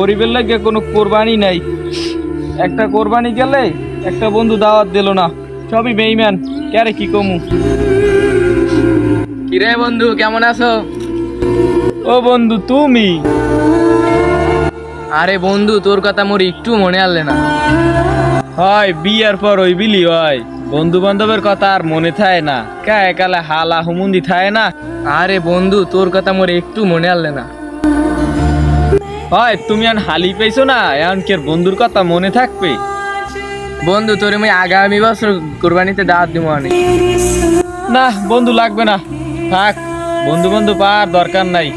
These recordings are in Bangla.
গরিবের লাগে কোনো কোরবানি নাই। একটা কোরবানি গেলে একটা বন্ধু দাওয়াত দিল না, সবই বেইমান। ক্যারে কি কমু? কিরে বন্ধু, কেমন আছো? ও বন্ধু তুমি? আরে বন্ধু, তোর কথা মোর একটু মনে আনলে না। হয় বিয়ার পর ওই বিলি হয়, বন্ধু বান্ধবের কথা আর মনে থাকে না। কায় কালে হালা হুমুন্দি থাকে না। আরে বন্ধু, তোর কথা মোর একটু মনে আনলে না। হয় তুমি আর হালি পেয়েছো না, এখন কি আর বন্ধুর কথা মনে থাকবে? বন্ধু, তোরে আমি আগামী বছর কোরবানিতে দাওয়াত দিব অনেক। না বন্ধু লাগবে না, থাক। বন্ধু বন্ধু পার দরকার নাই।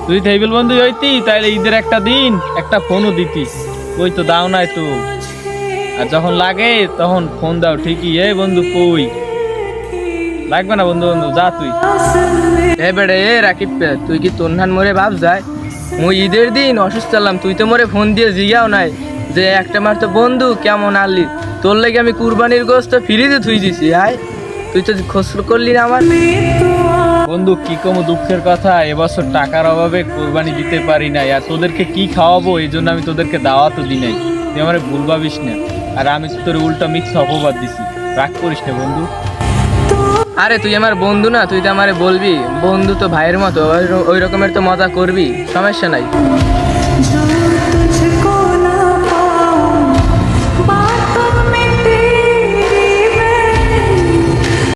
তুই থেইবেল বন্ধু হইতি তাইলে ঈদের একটা দিন একটা ফোনও দিতি। ওই তো দাও নাই তো। আর যখন লাগে তখন ফোন দাও ঠিকই। এই বন্ধু কই? লাগবে না বন্ধু, বন্ধু যা তুই। এ বেড়ে এ রাকিব, তুই কি তোর নান মোরে ভাব যায়? মুই ঈদের দিন অসুস্থ হলাম, তুই তো মোরে ফোন দিয়ে জিগাও নাই যে একটা মার তো বন্ধু কেমন আনলি। তোর লাগে আমি কুরবানির গোস্ত ফ্রিতে থুই দিছি। আয়, তুই তো খোঁজ করলি না আমার। বন্ধু কি কম দুঃখের কথা, এবছর টাকার অভাবে কোরবানি দিতে পারি নাই। আর তোদেরকে কি খাওয়াবো, এই জন্য আমি তোদেরকে দাওয়াতও দিই নাই। তুই আমার ভুল ভাবিস না। আর আমি তো তোর উল্টা মিথ্যা অপবাদ দিছি, রাগ করিস না বন্ধু। আরে তুই আমার বন্ধু না, তুই তো আমারে বলবি। বন্ধু তো ভাইয়ের মতো, ওই রকমের তো মজা করবি, সমস্যা নাই।